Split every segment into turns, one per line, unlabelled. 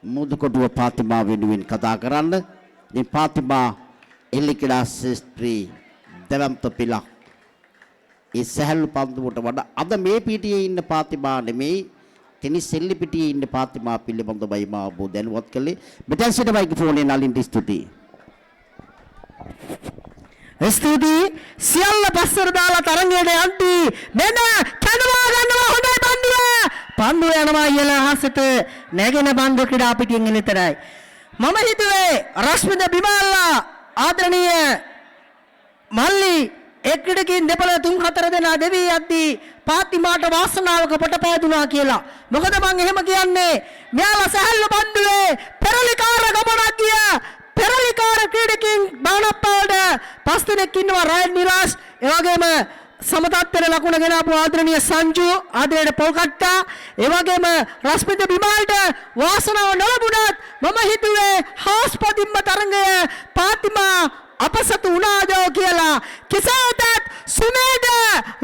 මුදුකොටුව පාතිමා වෙනුවෙන් කතා කරන්න. මේ පාතිමා එල්ලිකඩා ශාස්ත්‍රී දවම්ත පිලක්. ඒ සහැල්ලු පන්දුවට වඩා අද මේ පිටියේ ඉන්න පාතිමා නෙමෙයි ටෙනිස් එල්ලි පිටියේ ඉන්න පාතිමා පිළිබඳවයි මා ඔබ දැනුවත් කළේ. මෙතන සිට මයික්‍රොෆෝනේ නලින්ට ස්තුතියි.
ස්තුතියි සියල්ල පස්සට දාලා තරංගයට යන්ති මෙන්න කැඳවා ගන්නවා හොඳයි පන්දුව යනවා ඉහළ අහසට නැගෙන පන්දුව ක්‍රීඩා පිටියෙන් එළිතරයි මම හිතුවේ රශ්මිත බිමාල්ලා ආදරණීය මල්ලි එක්කඩකින් දෙපළ 3-4 දෙනා දෙවි යද්දී පාතිමාට වාසනාවක පොටපෑදුනා කියලා. මොකද මං එහෙම කියන්නේ මෙයාලා සහැල්ලු පන්දුවේ පෙරලිකාර ගමනක් ගිය පෙරලිකාර ක්‍රීඩකින් බානප්පාවඩ 5 දෙනෙක් ඉන්නවා රයන් නිරාස් ඒ වගේම සමතත්වයට ලකුණ ගෙනාපු ආදරණීය සංජු ආදරයට පොල්කට්ටා ඒ වගේම රශ්මිත බිමාල්ට වාසනාව නොලැබුණත් මම හිතුවේ හාස්පදිම්ම තරංගය පාතිමා අපසතු උනාදෝ කියලා. කෙසේදත් සුමේද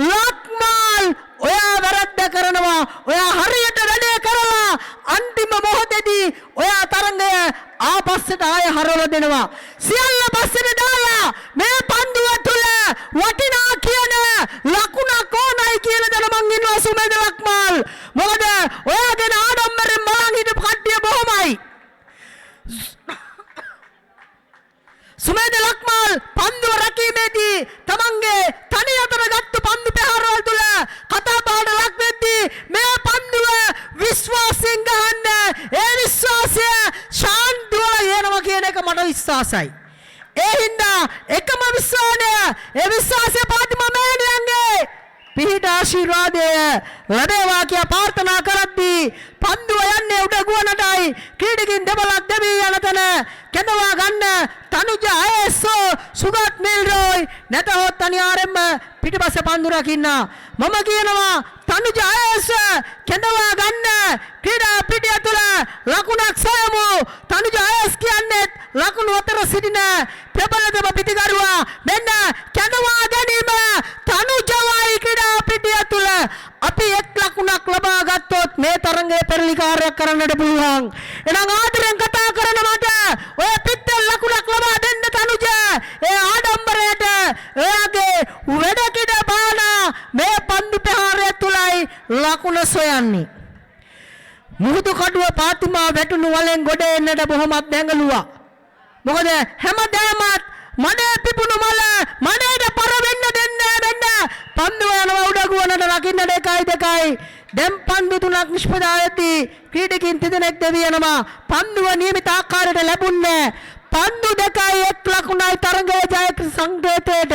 ලක්මාල් ඔයා වැරද්ද කරනවා. ඔයා හරියට වැඩේ කරලා අන්තිම මොහොතේදී ඔයා තරංගය ආපස්සට ආය හරවලා දෙනවා. සියල්ල පස්සට දාලා මේ පන්දුව තුල වටිනා කියන ලකුණක් ඕනයි කියලා දැන මං ඉන්නවා සුමේද ලක්මාල්. මොකද ඔයා ගැන ආඩම්බරෙන් බලන් හිටපු කට්ටිය බොහොමයි. සුමේද ලක්මාල් පන්දුව රැකීමේදී තමන්ගේ තනි අතර ගත්තු පන්දු ප්‍රහාරවල තුල කතා බහට ලක් වෙද්දී මේ පන්දුව විශ්වාසයෙන් ගහන්න ඒ විශ්වාසය ශාන්තිවල යනවා කියන එක මට විශ්වාසයි. ඒ හින්දා එකම විශ්වාසය පාතිමා මෑණියන්ගේ පිහිට ආශිර්වාදය ලැබේවා කියලා ප්‍රාර්ථනා කරද්දී පන්දුව යන්නේ උඩගුවනටයි ක්‍රීඩකින් දෙබලක් දෙවි යන තැන කැඳවා ගන්න තනුජ අයසෝ සුගත් මිල්රෝයි නැතහොත් අනිවාර්යෙන්ම පිටිපස්සේ පන්දු රකින්න මම කියනවා තනුජ අයස කැඳවා ගන්න ක්‍රීඩා පිටිය තුළ ලකුණක් සොයමු. තනුජ අයස් කියන්නේ ලකුණු අතර සිටින ප්‍රබලතම පිටිකරුවා. මෙන්න කැඳවා ගැනීම තනුජවයි ක්‍රීඩා පිටිය තුළ අපි එක් ලකුණක් ලබා ගත්තොත් මේ තරංගයේ පෙරලිකාරයක් කරන්නට පුළුවන්. එහෙනම් ආදරෙන් කතා කරන මට ඔය පිටේ ලකුණක් ලබා දෙන්න තනුජ. ඒ ආඩම්බරයට එයාගේ වැඩ කිඩ බාන මේ පන්දු ප්‍රහාරය තුලයි ලකුණ සොයන්නේ. මුහුදු කඩුව පාතිමා වැටුණු වලෙන් ගොඩ එන්නට බොහොමත් දැඟලුවා. මොකද හැමදාමත් මඩේ පිපුණු මල මඩේට පර වෙන්න දෙන්නේ නැහැ. පන්දුව යනවා උඩගුවනට රකින්න 2-2. දැන් පන්දු 3ක් නිෂ්පදායති ක්‍රීඩකින් 3 දෙනෙක් දෙවි යනවා. පන්දුව නියමිත ආකාරයට ලැබුණේ පන්දු 2යි 1 ලකුණයි තරංගයේ ජය සංකේතයට.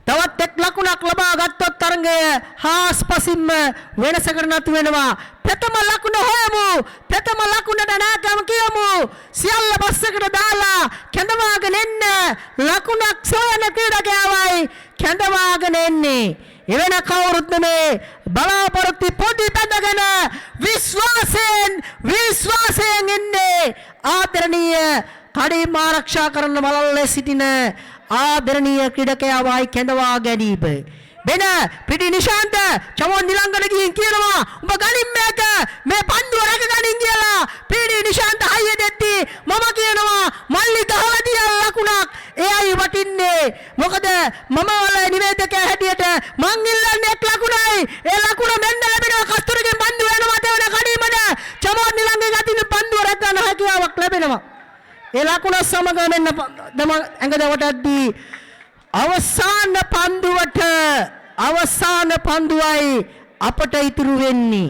තවත් එක් ලකුණක් ලබා ගත්තොත් තරංගය හාස්පසින්ම වෙනසකට නතු වෙනවා. ප්‍රථම ලකුණ හොයමු. ප්‍රථම ලකුණට නැගම කියමු. සියල්ල පස්සකට දාලා කැඳවාගෙන එන්න ලකුණක් සොයන ක්‍රීඩකයාවයි කැඳවාගෙන එන්නේ. එවන කවුරුත් නෙමේ බලාපොරොත්තු පොඩි බඳගෙන විශ්වාසයෙන් ඉන්නේ ආදරණීය කඩින් ආරක්ෂා කරන මලල්ලේ සිටින ආදරණීය ක්‍රීඩකයාවයි කැඳවා ගැනීම. වෙන පිටි නිශාන්ත චමෝන් නිලංගන ගිහින් කියනවා උඹ ගනින් මේ පන්දුව රැක ගනින් කියලා. පිටි නිශාන්ත හයිය දෙද්දි මම කියනවා මල්ලි ගහලා තියලා ලකුණක් එයයි වටින්නේ. මොකද මම වල නිවේදකයා හැටියට මං ඉල්ලන්නේ එක් ලකුණයි. ඒ ලකුණ මෙන්න ලැබෙනවා. කස්තුරිගෙන් පන්දුව යනවා තේවන කඩීමද චමෝන් නිලංගේ ගතින් පන්දුව රැක ගන්න හැකියාවක් ලැබෙනවා. ඒ ලකුණ සමග මෙන්න ඇඟ දවටද්දී අවසාන පන්දුවයි අපට ඉතුරු වෙන්නේ.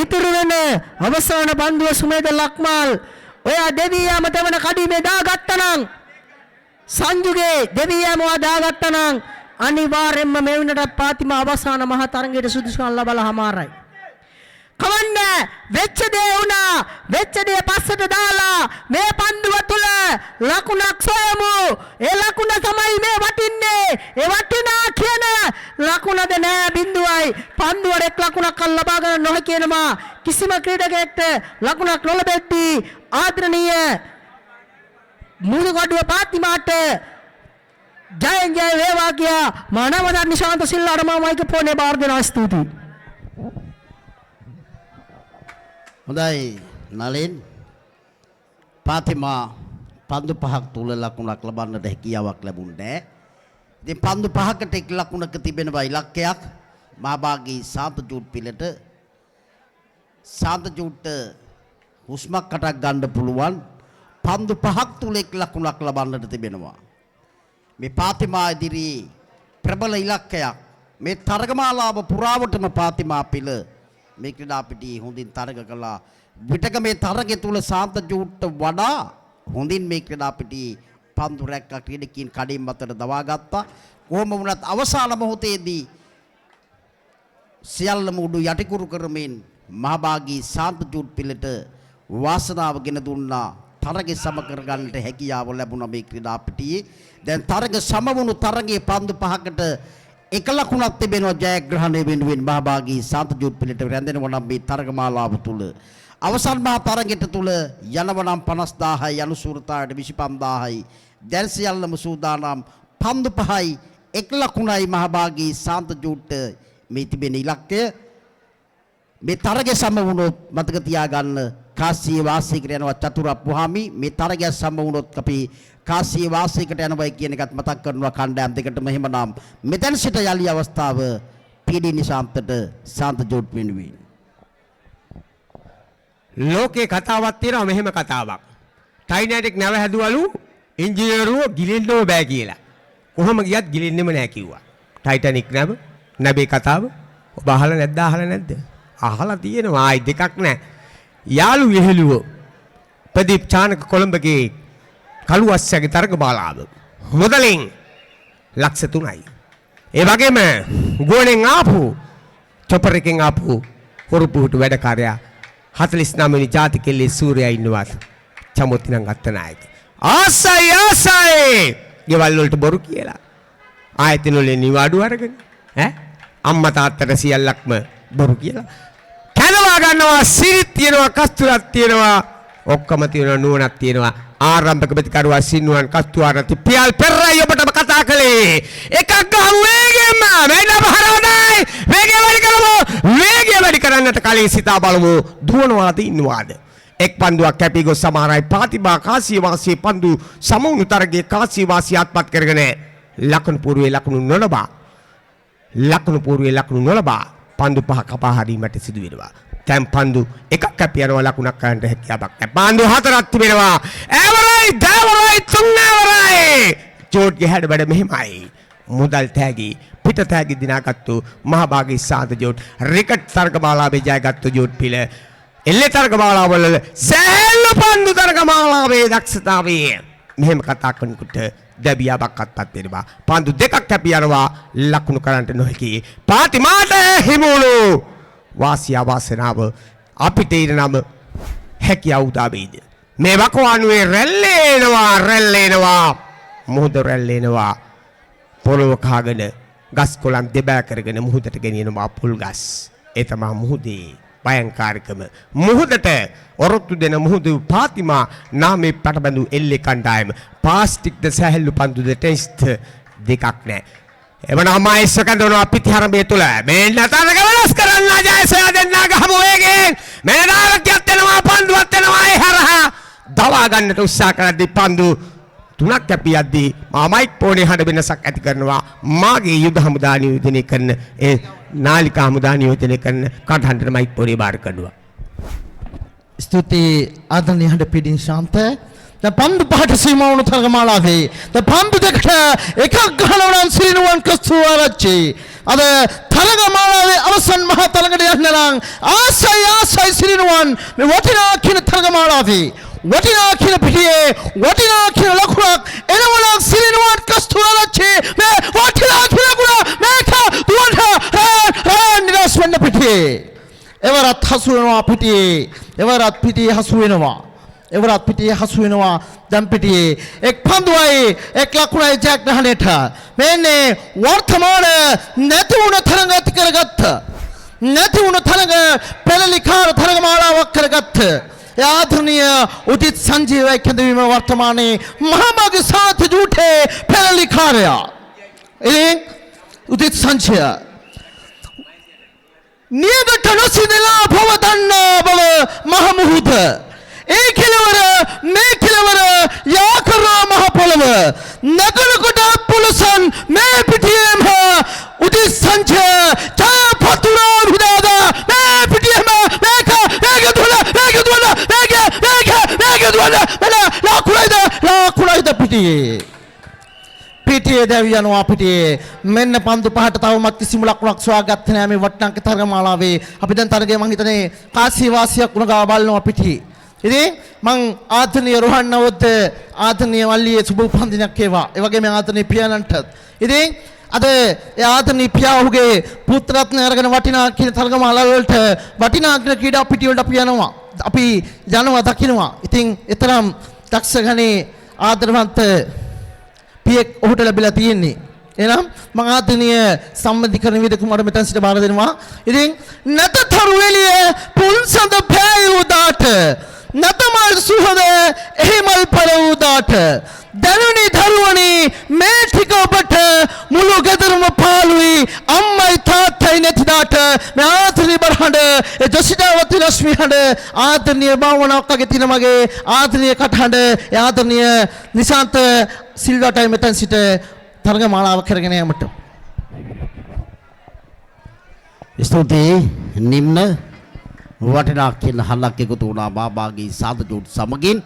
ඉතුරු වෙන අවසාන පන්දුව සුමේද ලක්මාල් ඔයා දෙවියම තවන කඩීමේ දාගත්තනම් සංජුගේ දෙවියම දාගත්තනම් අනිවාර්යෙන්ම මේ වෙනට පාතිමා අවසාන මහ තරංගයේ සුදුසුකම් ලබලා හමාරයි. කවන්න වෙච්ච දේ වුණා. වෙච්ච දේ පස්සට දාලා මේ පන්දුව තුල ලකුණක් සොයමු. ඒ ලකුණ තමයි මේ වටින්නේ. ඒ වටිනා කියන ලකුණද නෑ බිඳුවයි. පන්දුවට එක් ලකුණක් ලබා ගන්න නොහැකි වෙනවා. කිසිම ක්‍රීඩකයෙක්ට ලකුණක් නොලැබෙද්දී ආදරණීය මුළුගඩුව පාතිමාට ජයෙන් ජය වේවා කියා මානවදා නිශාන්ත සිල්ලාට මම මයික්‍රොෆෝනේ බාර දෙනවා. ස්තුතියි.
හොඳයි නලින් පාතිමා පන්දු 5ක් තුල ලකුණක් ලබන්නට හැකියාවක් ලැබුණේ නැහැ. ඉතින් පන්දු 5කට එක් ලකුණක තිබෙනවා ඉලක්කයක්. මහභාගී සාන්තජූට් පිළට සාන්තජූට්ට හුස්මක් කටක් ගන්න පුළුවන්. පන්දු 5ක් තුල එක් ලකුණක් ලබන්නට තිබෙනවා. මේ පාතිමා ඉදිරියේ ප්‍රබල ඉලක්කයක්. මේ තරගමාලාව පුරාවටම පාතිමා පිළ මේ ක්‍රීඩා පිටියේ හොඳින් තරග කළා. විටක මේ තරගය තුල සාන්තජූට්ට වඩා හොඳින් මේ ක්‍රීඩා පිටියේ පන්දු රැක්ක ක්‍රීඩකයන් කඩින් මතට දවා ගත්තා. කොහොම වුණත් අවසාන මොහොතේදී සියල්ලම උඩු යටිකුරු කරමින් මහභාගී සාන්තජූට් පිළට වාසනාව ගෙන දුන්නා. තරගය සම කර ගන්නට හැකියාව ලැබුණා මේ ක්‍රීඩා පිටියේ. දැන් තරග සම වුණු තරගයේ පන්දු 5කට එක ලකුණක් තිබෙනවා ජයග්‍රහණය වෙනුවෙන් මහභාගී සාන්තජූට් පිළට රැඳෙනවා නම් මේ තරගමාලාව තුල. අවසන් මහා තරගෙට තුල යනවනම් 50000යි අනුසූරතාවට 25000යි. දැන් සියල්ලම සූදානම් පන්දු 5යි එක ලකුණයි මහභාගී සාන්තජූට් මේ තිබෙන ඉලක්කය. මේ තරගය සම වුණොත් මතක තියාගන්න කාසිය වාසයකට යනවා චතුරප්පුහාමි. මේ තරගය සම වුණොත් අපි කාසිය වාසයකට යනවා කියන එකත් මතක් කරනවා කණ්ඩායම් දෙකටම. එහෙමනම් මෙතන සිට යලි අවස්ථාව පීඩී නිශාන්තට සාන්තජූට් වෙනුවෙන්.
ලෝකේ කතාවක් තියෙනවා මෙහෙම කතාවක්. ටයිනැටික් නැව හැදුවලු ඉංජිනේරුවෝ ගිලින්නම බෑ කියලා. කොහොම ගියත් ගිලින්නෙම නෑ කිව්වා. ටයිටැනික් නැබේ කතාව ඔබ අහලා නැද්ද? අහලා නැද්ද? අහලා තියෙනවා. ආයි දෙකක් නෑ. යාළු විහිළුව ප්‍රදීප් චානක කොළඹගේ කළුවස්සගේ තරගමාලාව මොදලින් ලක්ෂ 3යි. ඒ වගේම ගෝණෙන් ආපු චොපර් එකෙන් ආපු හොරුපුහුට වැඩකාරයා 49 වෙනි ජාතිකෙල්ලේ සූර්යයා ඉන්නවත් චමුත්තිනම් ගත්ත නායක. ආසයි ගෙවල් වලට බොරු කියලා. ආයතන වල නිවාඩු අරගෙන අම්මා තාත්තට සියල්ලක්ම බොරු කියලා. කනවා ගන්නවා සිරිත් තියෙනවා කස්තුරක් තියෙනවා ඔක්කොම තියෙනවා නුවණක් තියෙනවා. ආරම්භක ප්‍රතිකරුවා සින්නුවන් කස්තුආරති පියල් පෙරයි ඔබටම කතා කළේ. එකක් ගහමු වේගෙන්ම මෙන්න බහරවදයි වේගය වැඩි කරමු. වේගය වැඩි කරන්නට කලින් සිතා බලමු දුවනවාද ඉන්නවාද. එක් පන්දුවක් කැපී ගොස් සමහරයි පාතිමා කාසිය වාසියේ පන්දු සමුණු තරගයේ කාසිය වාසිය අත්පත් කරගෙන ලකුණු పూర్වයේ ලකුණු නොලබා පන්දු 5 කපා හැරීමට සිදු වෙනවා. දැන් පන්දු එකක් කැපී යනවා ලකුණක් ගන්නට හැකියාවක් නැහැ. පන්දු 4ක් තිබෙනවා. ඇවරයි දවරයි තුන්වරයි. ජෝඩ්ගේ හැඩ වැඩ මෙහිමයි. මුදල් තෑගි පිට තෑගි දිනාගත්තු මහභාගී සාන්තජූට් රිකට් තරගමාලාවේ ජයගත්තු ජෝඩ් පිළ එල්ලේ තරගමාලාවල සෑහෙන පන්දු තරගමාලාවේ දක්ෂතාවයේ මෙහෙම කතා කරනකොට දැබියාවක් අත්පත් වෙනවා. පන්දු දෙකක් කැපී යනවා ලකුණු කරන්නට නොහැකි. පාතිමාට හිමුණු වාසිය වාසනාව අපිට ඉරනම හැකියාව උදා වෙයිද? මේ වකවානුවේ රැල්ලේනවා මුහුද රැල්ලේනවා පොළොව කාගෙන ගස් කොළන් දෙබෑ කරගෙන මුහුදට ගෙනියනවා පුල් ගස්. ඒ තමයි මුහුදේ භයංකාරකම. මුහුදට ඔරොත්තු දෙන මුහුදු පාතිමා නාමේ පටබඳු එල්ලේ කණ්ඩායම. පාස්ටික්ද සැහැල්ලු පන්දුද ටෙස්ට් දෙකක් නැහැ. එවනම් ආයෙත් සකඳනවා පිටිහරඹේ තුල මෙන්න තරග වෙනස් කරන්න ජයසයා දෙන්නා ගහමු වේගෙන්. මෙන්න නාරකයක් දෙනවා පන්දුවක් දෙනවා ඒ හරහා දවා ගන්නට උත්සාහ කරද්දී පන්දු 3ක් කැපියද්දී මයික් පොනේ හඬ වෙනසක් ඇති කරනවා. මාගේ යුද හමුදා නියෝජනය කරන ඒ නාලිකා හමුදා නියෝජනය කරන කටහඬට මයික් පොනේ බාර කරනවා.
ස්තුතියි ආදරණීය හඬ පීඩී ශාන්ත. දැන් පන්දු 5ට සීමා වුණු තරගමාලාවේ දැන් පන්දු දෙකට එකක් ගහනවා නම් සිරිනුවන් කස්තුආරච්චි. අද තරගමාලාවේ අවසන් මහා තරගයට යන්න නම් ආසයි සිරිනුවන් මේ වටිනා කියන තරගමාලාවේ වටිනා කියන පිටියේ වටිනා කියන ලකුණක් එනවනම් සිරිනුවන් කස්තුආරච්චි මේ වටිනා කියන ලකුණ මේක දුවන්න නිරස් වෙන්න පිටියේ එවරත් හසු වෙනවා පිටියේ එවරත් පිටියේ හසු වෙනවා දැන් පිටියේ එක් පන්දුවයි එක් ලකුණයි ජයග්‍රහණයට මෙන්නේ වර්තමාන නැති වුණ තරඟ ඇති කරගත්ත නැති වුණ තරඟ පෙරලිකාර තරගමාලාවක් කරගත්ත ආදරණීය උදිත් සංජීවයි කැඳවීම වර්තමානයේ මහභාගී සාන්තජූටේ පෙරලිකාරයා ඉතින් උදිත් සංජය නියගට නොසිඳලා පවතන්න බව මහ නගරකොට පුලසන් මේ පිටියේම උදිස් සංච චාපතුරා විදාදා මේ පිටියේම මේක ලාකුලයිද පිටියේ දැවි යනවා පිටියේ මෙන්න පන්දු පහට තවමත් කිසිම ලකුණක් සොයාගත්තේ නැහැ මේ වට්ටංක තරගමාලාවේ අපි දැන් තරගයේ මං හිතන්නේ කාසී වාසියක් වුණ ගා බලනවා පිටියේ ඉතින් මං ආධනීය රෝහන් නවොත් ආධනීය වල්ලියේ සුබ උපන්දිනයක් ඒවා ඒ වගේම ආධනීය පියාණන්ටත් ඉතින් අද ආධනීය පියා ඔහුගේ පුත්‍රරත්න අරගෙන වටිනා කියන තරගමාලා වලට වටිනා ක්‍රීඩා පිටිය වලට අපි යනවා දකින්නවා ඉතින් එතරම් දක්ෂ ගණේ ආදරවන්ත පියෙක් ඔහුට ලැබිලා තියෙන්නේ එහෙනම් මම ආධනීය සම්මතිකරණ විදකුමාර මෙතන සිට බාර දෙනවා ඉතින් නැතතරු එළිය පුන්සඳ පෑයුදාට නැතමල් සුහද එහිමල් පරවුදාට දැනුනි දරුවනි මේ ටික ඔබට මුළු ගෙදරම පාළුයි අම්මයි තාත්තයි නැතිදාට මේ ආදරණීය බරහඬ ඒ ජොසිතාවති රශ්මි හඬ ආදරණීය භාවනාවක්ගේ තින මගේ ආදරණීය කටහඬ ඒ ආදරණීය නිශාන්ත සිල්වාටයි මෙතන සිට තරගමාලාව කරගෙන යමට
ස්තුතියි නිම්න වටිනා කියන හලක් එකතු වුණා බාබාගේ සාදජෝත් සමගින්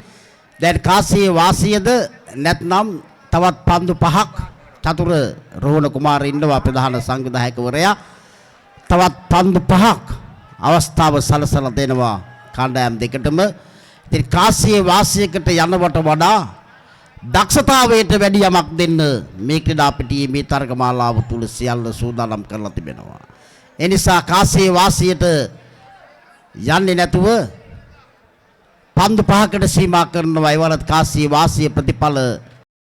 දැන් කාසියේ වාසියද නැත්නම් තවත් පන්දු පහක් චතුර රෝහණ කුමාර ඉන්නවා ප්‍රධාන සංවිධායකවරයා තවත් පන්දු පහක් අවස්ථාව සලසලා දෙනවා කණ්ඩායම් දෙකටම ඉතින් කාසියේ වාසියකට යනවට වඩා දක්ෂතාවයට වැඩි යමක් දෙන්න මේ ක්‍රීඩා පිටියේ මේ තරගමාලාව තුල සියල්ල සූදානම් කරලා තිබෙනවා ඒ නිසා කාසියේ වාසියට යන්නේ නැතුව පන්දු පහකට සීමා කරනවා ඒවලත් කාසියේ වාසිය ප්‍රතිඵල